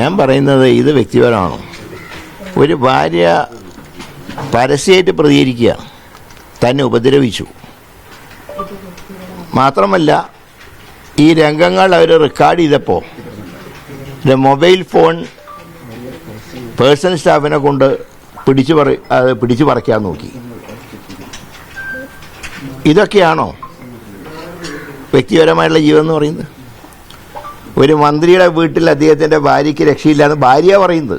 ഞാൻ പറയുന്നത് ഇത് വ്യക്തിപരമാണ്. ഒരു ഭാര്യ പരസ്യമായിട്ട് പ്രതികരിക്കുക, തന്നെ ഉപദ്രവിച്ചു. മാത്രമല്ല ഈ രംഗങ്ങൾ അവർ റെക്കോർഡ് ചെയ്തപ്പോൾ മൊബൈൽ ഫോൺ പേഴ്സണൽ സ്റ്റാഫിനെ കൊണ്ട് പിടിച്ചു പറിക്കാൻ നോക്കി. ഇതൊക്കെയാണോ വ്യക്തിപരമായിട്ടുള്ള ജീവൻ എന്ന് പറയുന്നത്? ഒരു മന്ത്രിയുടെ വീട്ടിൽ അദ്ദേഹത്തിൻ്റെ ഭാര്യയ്ക്ക് രക്ഷയില്ലാന്ന് ഭാര്യ പറയുന്നത്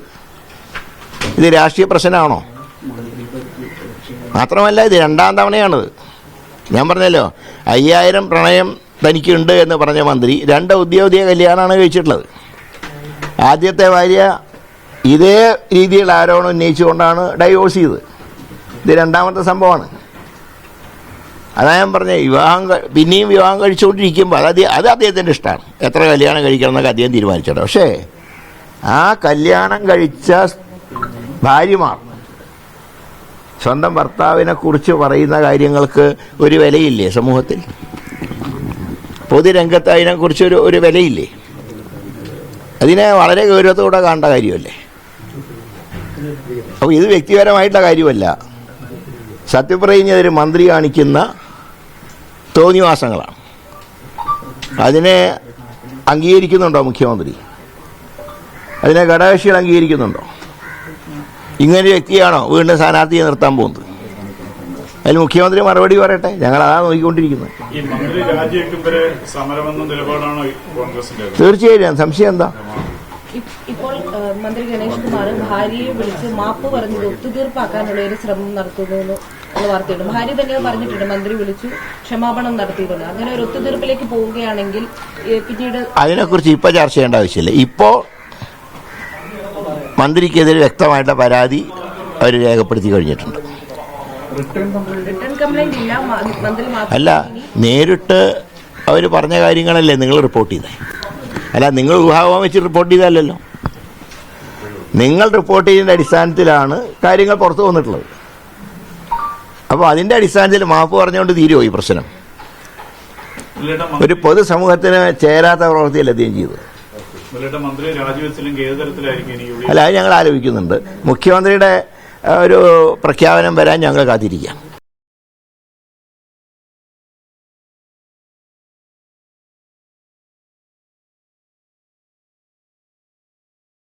ഇത് രാഷ്ട്രീയ പ്രശ്നമാണോ? മാത്രമല്ല ഇത് 2ാം തവണയാണിത്. ഞാൻ പറഞ്ഞല്ലോ 5000 പ്രണയം തനിക്കുണ്ട് എന്ന് പറഞ്ഞ മന്ത്രി 2 ഔദ്യോഗിക കല്യാണമാണ് കഴിച്ചിട്ടുള്ളത്. ആദ്യത്തെ ഭാര്യ ഇതേ രീതിയിൽ ആരോപണം ഉന്നയിച്ചുകൊണ്ടാണ് ഡൈവോഴ്സ് ചെയ്തത്. ഇത് 2ാമത്തെ സംഭവമാണ്. അതാ ഞാൻ പറഞ്ഞത്, പിന്നെയും വിവാഹം കഴിച്ചുകൊണ്ടിരിക്കുമ്പോൾ അത് അദ്ദേഹത്തിൻ്റെ ഇഷ്ടമാണ്. എത്ര കല്യാണം കഴിക്കണം എന്നൊക്കെ അദ്ദേഹം തീരുമാനിച്ചോട്ടെ. പക്ഷേ ആ കല്യാണം കഴിച്ച ഭാര്യമാർ സ്വന്തം ഭർത്താവിനെ കുറിച്ച് പറയുന്ന കാര്യങ്ങൾക്ക് ഒരു വിലയില്ലേ സമൂഹത്തിൽ? പൊതുരംഗത്ത് അതിനെക്കുറിച്ച് ഒരു വിലയില്ലേ? അതിനെ വളരെ ഗൗരവത്തോടെ കാണേണ്ട കാര്യമല്ലേ? അപ്പോൾ ഇത് വ്യക്തിപരമായിട്ടുള്ള കാര്യമല്ല. സത്യം പറഞ്ഞാൽ ഒരു മന്ത്രി കാണിക്കുന്ന തോന്നിവാസങ്ങളാണ്. അതിനെ അംഗീകരിക്കുന്നുണ്ടോ മുഖ്യമന്ത്രി? അതിനെ ഘടകകക്ഷികൾ അംഗീകരിക്കുന്നുണ്ടോ? ഇങ്ങനൊരു വ്യക്തിയാണോ വീണ്ടും സ്ഥാനാർത്ഥിയെ നിർത്താൻ പോകുന്നത്? അതിൽ മുഖ്യമന്ത്രി മറുപടി പറയട്ടെ. ഞങ്ങളതാ നോക്കിക്കൊണ്ടിരിക്കുന്നത്. തീർച്ചയായും. സംശയം എന്താ? ഇപ്പോൾ മന്ത്രി ഗണേഷ് കുമാർ ഭാര്യയെ വിളിച്ച് മാപ്പ് പറഞ്ഞത് ഒത്തുതീർപ്പാക്കാനുള്ള ഒരു ശ്രമം നടത്തുന്നു എന്ന വാർത്തയുണ്ട്. ഭാര്യ തന്നെ പറഞ്ഞിട്ടുണ്ട് മന്ത്രി വിളിച്ചു ക്ഷമാപണം നടത്തിയിരുന്നു. അങ്ങനെ ഒരു ഒത്തുതീർപ്പിലേക്ക് പോവുകയാണെങ്കിൽ പിന്നീട് അതിനെക്കുറിച്ച് ഇപ്പോൾ ചർച്ച ചെയ്യേണ്ട ആവശ്യമില്ല. ഇപ്പോൾ മന്ത്രിക്കെതിരെ വ്യക്തമായിട്ടുള്ള പരാതി അവർ രേഖപ്പെടുത്തി കഴിഞ്ഞിട്ടുണ്ട്. അല്ല, നേരിട്ട് അവർ പറഞ്ഞ കാര്യങ്ങളല്ലേ നിങ്ങൾ റിപ്പോർട്ട് ചെയ്തത്? അല്ല, നിങ്ങൾ ഊഹാപോഹം വെച്ച് റിപ്പോർട്ട് ചെയ്തതല്ലോ. നിങ്ങൾ റിപ്പോർട്ട് ചെയ്യുന്ന അടിസ്ഥാനത്തിലാണ് കാര്യങ്ങൾ പുറത്തു വന്നിട്ടുള്ളത്. അപ്പോൾ അതിൻ്റെ അടിസ്ഥാനത്തിൽ മാപ്പ് പറഞ്ഞുകൊണ്ട് തീരുമോ ഈ പ്രശ്നം? ഒരു പൊതുസമൂഹത്തിന് ചേരാത്ത പ്രവൃത്തിയല്ല അദ്ദേഹം ചെയ്തത്. അല്ല, അത് ഞങ്ങൾ ആലോചിക്കുന്നുണ്ട്. മുഖ്യമന്ത്രിയുടെ ഒരു പ്രഖ്യാപനം വരാൻ ഞങ്ങൾ കാത്തിരിക്കാം.